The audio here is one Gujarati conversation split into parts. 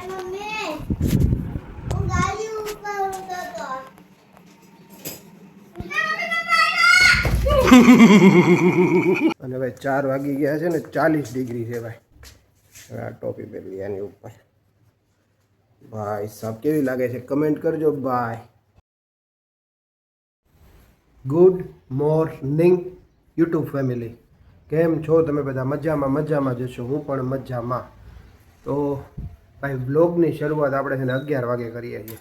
અને ભાઈ 4 વાગી ગયા છે ને 40 ડિગ્રી છે ભાઈ. હવે આ ટોપી પહેરી એની ઉપર ભાઈ સાહેબ કેવી લાગે છે કમેન્ટ કરજો ભાઈ. ગુડ મોર્નિંગ યુટ્યુબ ફેમિલી, કેમ છો તમે બધા? મજામાં જશો, હું પણ મજામાં. તો ભાઈ વ્લોગની શરૂઆત આપણે છે ને 11 વાગે કરીએ છીએ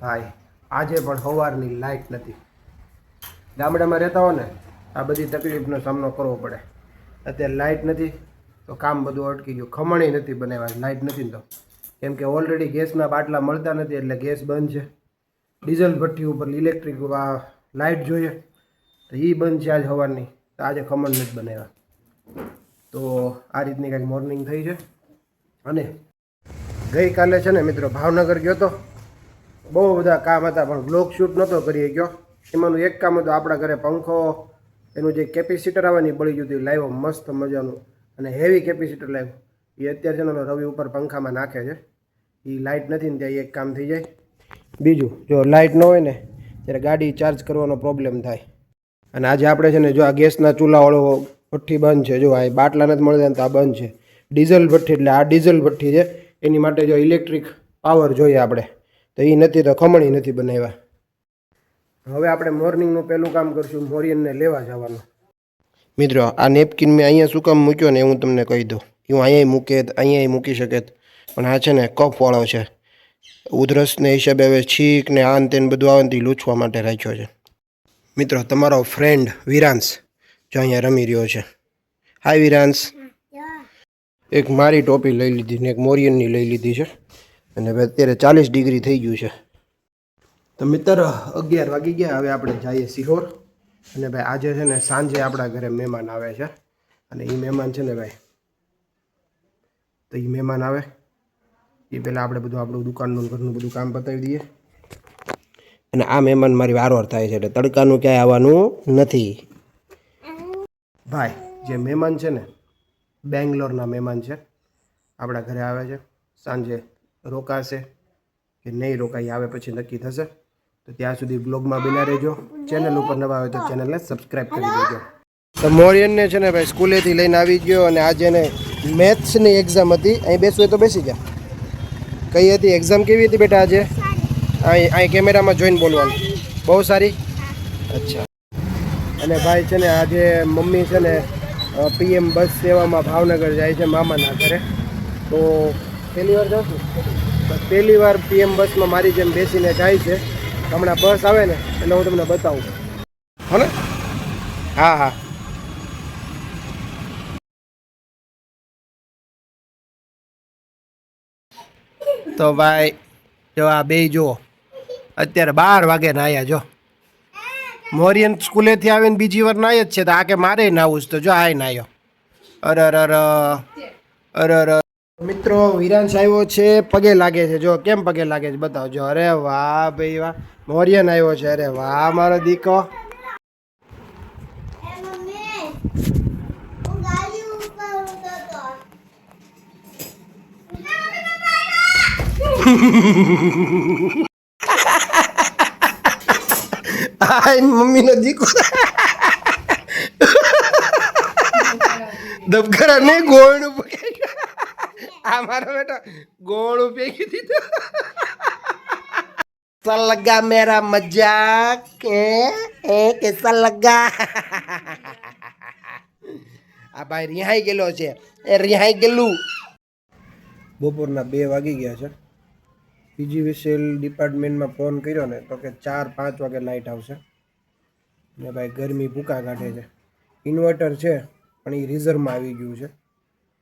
ભાઈ. આજે પણ સવારની લાઇટ નથી. ગામડામાં રહેતા હો ને આ બધી તકલીફનો સામનો કરવો પડે. અત્યારે લાઇટ નથી તો કામ બધું અટકી ગયું. ખમણી નથી બનાવ્યા લાઇટ નથી તો, કેમ કે ઓલરેડી ગેસના બાટલા મળતા નથી એટલે ગેસ બંધ છે. ડીઝલ ભઠ્ઠી ઉપર ઇલેક્ટ્રિક લાઇટ જોઈએ તો એ બંધ છે આજ સવારની, તો આજે ખમણ નથી બનાવ્યા. તો આ રીતની કંઈક મોર્નિંગ થઈ છે. અને ગઈકાલે છે ને મિત્રો ભાવનગર ગયો તો, બહુ બધા કામ હતા પણ બ્લોગ શૂટ નહોતો કરી ગયો. એમાંનું એક કામ હતું આપણા ઘરે પંખો, એનું જે કેપેસિટર આવે ને એ બળી ગયું હતું. લાવ્યો મસ્ત મજાનું અને હેવી કેપેસિટર લાવ્યો. એ અત્યારે છે ને રવિ ઉપર પંખામાં નાખે છે. એ લાઇટ નથી ને ત્યાં એક કામ થઈ જાય. બીજું જો લાઇટ ન હોય ને ત્યારે ગાડી ચાર્જ કરવાનો પ્રોબ્લેમ થાય. અને આજે આપણે છે ને જો આ ગેસના ચૂલાવાળો ભઠ્ઠી બંધ છે. જો આ બાટલા નથી મળતા ને તો આ બંધ છે. ડીઝલ ભઠ્ઠી એટલે આ ડીઝલ ભઠ્ઠી છે. એની માટે જો ઇલેક્ટ્રિક પાવર જોઈએ આપણે, તો એ નથી તો ખમણી નથી બનાવ્યા. હવે આપણે મોર્નિંગનું પહેલું કામ કરશું, મોરિયનને લેવા જવાનું. મિત્રો આ નેપકિન મેં અહીંયા શું કામ મૂક્યો ને હું તમને કહી દઉં. હું અહીંયા મૂકી શકે, પણ આ છે ને કફવાળો છે. ઉધરસને હિસાબે હવે છીક ને આન તેન બધું આવે ને લૂછવા માટે રાખ્યો છે. મિત્રો તમારો ફ્રેન્ડ વિરાંશ જો અહીંયા રમી રહ્યો છે. હાય વિરાંશ. એક મારી ટોપી લઈ લીધી ને એક મોરિયનની લઈ લીધી છે. અને હવે અત્યારે 40 ડિગ્રી થઈ ગયું છે. તો મિત્ર 11 વાગી ગયા. હવે આપણે જઈએ સિહોર. અને ભાઈ આજે છે ને સાંજે આપણા ઘરે મહેમાન આવે છે. અને એ મહેમાન છે ને ભાઈ, તો એ મહેમાન આવે એ પહેલાં આપણે બધું આપણું દુકાનનું ઘરનું બધું કામ પતાવી દઈએ. અને આ મહેમાન મારી વારવાર થાય છે એટલે તડકાનું ક્યાંય આવવાનું નથી. ભાઈ જે મહેમાન છે ને બેંગ્લોરના મહેમાન છે, આપણા ઘરે આવે છે. સાંજે રોકાશે કે નહીં રોકાઈ આવે પછી નક્કી થશે. તો ત્યાં સુધી બ્લોગમાં બિના રહેજો. ચેનલ ઉપર નવા આવે તો ચેનલને સબસ્ક્રાઈબ કરી દેજો. તો મોરિયનને છે ને ભાઈ સ્કૂલેથી લઈને આવી ગયો. અને આજે એને મેથ્સની એક્ઝામ હતી. અહીં બેસવું તો બેસી જા. કઈ હતી એક્ઝામ? કેવી હતી બેટા આજે? અહીં કેમેરામાં જોઈને બોલવાનું. બહુ સારી. અચ્છા. અને ભાઈ છે ને આજે મમ્મી છે ને PM બસ સેવામાં ભાવનગર જાય છે મામાના ઘરે. તો પહેલી વાર જાઉં છું, પહેલી વાર PM બસમાં મારી જેમ બેસીને જાય છે. હમણાં બસ આવે ને એટલે હું તમને બતાવું. હો ને? હા હા. તો ભાઈ જો આ બે જુઓ અત્યારે 12 વાગે નાયા. જો મોરિયન સ્કૂલેથી આવીને બીજી વાર નાય જ છે. તો આ કે મારે નાવું જ, તો જો આ નાયો. અરે મિત્રો વિરાંશ આવ્યો છે, પગે લાગે છે. જો કેમ પગે લાગે છે બતાવજો. અરે વાહ ભાઈ વાહ. મોરિયન આવ્યો છે. અરે વાહ મારો દીકો. મમ્મીનો દીકો દબકરા ને ગોળનું આ મારો બેટા ગોળું ફેંકી દીધું. कैसा लगा मेरा मजाक? कैसा लगा? આ ભાઈ રિહાઈ ગયેલો છે. રિહાઈ ગયેલું. બપોરના 2 વાગી ગયા છે. PGVCL ડિપાર્ટમેન્ટમાં ફોન કર્યો ને તો કે 4-5 વાગે લાઇટ આવશે. ને ભાઈ ગરમી ભૂકા કાઢે છે. ઇન્વર્ટર છે પણ એ રિઝર્વમાં આવી ગયું છે.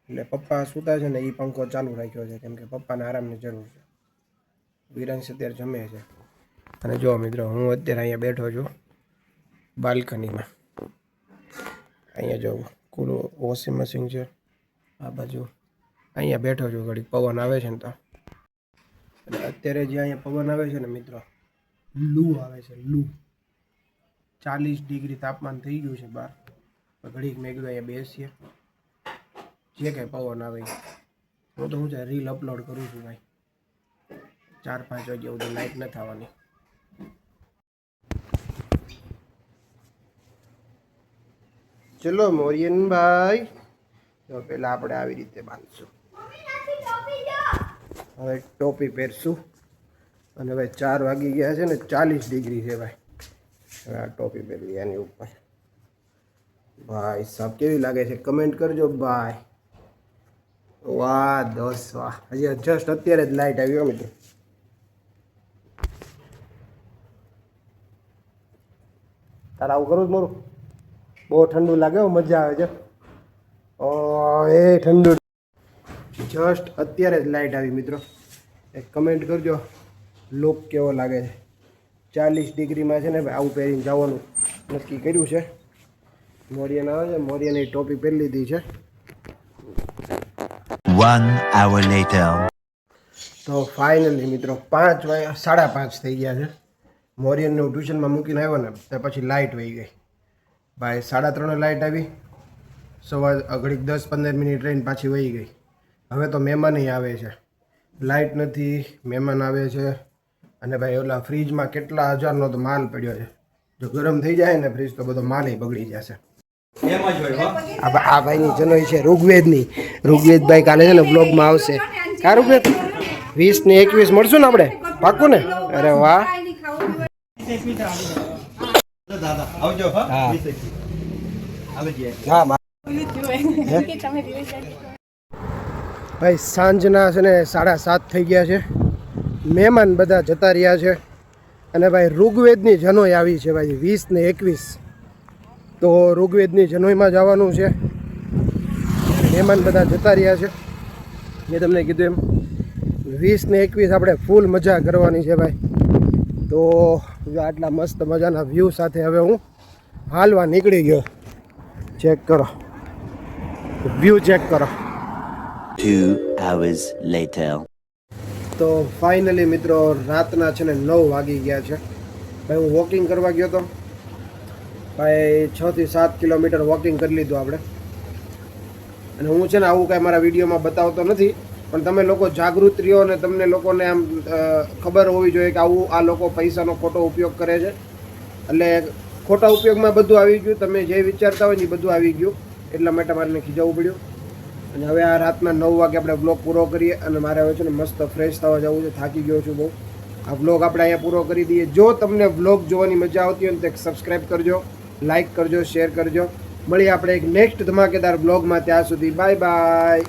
એટલે પપ્પા સૂતા છે ને એ પંખો ચાલુ રાખ્યો છે કેમ કે પપ્પાને આરામની જરૂર છે. વિરાંશ અત્યારે જમે છે. અને જો મિત્રો હું અત્યારે અહીંયા બેઠો છું બાલ્કનીમાં. અહીંયા જો કુલો વોશિંગ મશીન છે આ બાજુ. અહીંયા બેઠો છું, ઘડીક પવન આવે છે ને તો. અને અત્યારે જે અહીંયા પવન આવે છે ને મિત્રો, લૂ આવે છે. લૂ 40 ડિગ્રી તાપમાન થઈ ગયું છે બહાર. ઘડીક મેં કીધું અહીંયા બેસીએ, જે કાંઈ પવન આવે. હું તો હું છે રીલ અપલોડ કરું છું ભાઈ 4-5 વાગ્યા સુધી લાઈટ ન થવાની. ચલો મોરિયનભાઈ, તો પહેલાં આપણે આવી રીતે બાંધશું. હવે ટોપી પહેરશું અને ભાઈ 4 વાગી ગયા છે ને 40 ડિગ્રી છે ભાઈ. હવે આ ટોપી પહેરવી એની ઉપર. ભાઈ સાહેબ કેવી લાગે છે કમેન્ટ કરજો ભાઈ. વાહ દોસ્ત વાહ. હજી જસ્ટ અત્યારે જ લાઇટ આવી મિત્રો. તારે આવું કરું જ મારું બહુ ઠંડુ લાગે મજા આવે છે. એ ઠંડુ જસ્ટ અત્યારે જ લાઇટ આવી મિત્રો. એક કમેન્ટ કરજો લુક કેવો લાગે છે. 40 ડિગ્રીમાં છે ને ભાઈ આવું પહેરીને જવાનું નક્કી કર્યું છે. મોરિયન આવે છે, મોરિયનની ટોપી પહેરી લીધી છે. 1 hour later. તો ફાઇનલી મિત્રો 5:30 થઈ ગયા છે. મોરિયનને હું ટ્યુશનમાં મૂકીને આવ્યો ને ત્યાં પછી લાઇટ વહી ગઈ ભાઈ. 3:30 લાઇટ આવી. સવાર ઘડીક 10-15 મિનિટ રહીને પાછી વહી ગઈ. હવે તો મહેમાન આવે છે, લાઇટ નથી, મહેમાન આવે છે. અને ભાઈ ઓલા ફ્રીજમાં કેટલા હજારનો તો માલ પડ્યો છે. જો ગરમ થઈ જાય ને ફ્રીજ તો બધો માલ બગડી જશે. આ ભાઈની જનોઈ છે ઋગ્વેદભાઈ કાલે છે ને બ્લોગમાં આવશે. કા ઋગ્વેદ 20 ને 21 મળશું ને આપણે પાક્કું ને? અરે વાહ. ભાઈ સાંજના છે ને 7:30 થઈ ગયા છે. મહેમાન બધા જતા રહ્યા છે અને ભાઈ ઋગ્વેદની જનોઈ આવી છે ભાઈ 20 ને 21. તો ઋગ્વેદની જનોઈમાં જવાનું છે. મહેમાન બધા જતા રહ્યા છે. મેં તમને કીધું એમ 20 ને 21 આપણે ફૂલ મજા કરવાની છે ભાઈ. તો આટલા મસ્ત મજાના વ્યૂ સાથે હવે હું હાલવા નીકળી ગયો. ચેક કરો વ્યૂ, ચેક કરો. 2 hours later. તો ફાઇનલી મિત્રો રાતના છે ને 9 વાગી ગયા છે ભાઈ. હું વોકિંગ કરવા ગયો હતો ભાઈ. 6 થી 7 કિલોમીટર વોકિંગ કરી લીધું આપણે. અને હું છે ને આવું કાંઈ મારા વિડીયોમાં બતાવતો નથી, પણ તમે લોકો જાગૃત રહ્યો અને તમને લોકોને આમ ખબર હોવી જોઈએ કે આવું આ લોકો પૈસાનો ખોટો ઉપયોગ કરે છે. એટલે ખોટા ઉપયોગમાં બધું આવી ગયું. તમે જે વિચારતા હોય ને એ બધું આવી ગયું. એટલા માટે મારે ખીજાવવું પડ્યું. અને હવે આ રાતના 9 વાગે આપણે બ્લોગ પૂરો કરીએ. અને મારે હવે છે ને મસ્ત ફ્રેશ થવા જવું છે. થાકી ગયો છું બહુ. આ બ્લોગ આપણે અહીંયા પૂરો કરી દઈએ. જો તમને બ્લોગ જોવાની મજા આવતી હોય ને તો સબસ્ક્રાઈબ કરજો, લાઇક કરજો, શેર કરજો. મળીએ આપણે એક નેક્સ્ટ ધમાકેદાર બ્લોગમાં. ત્યાં સુધી બાય બાય.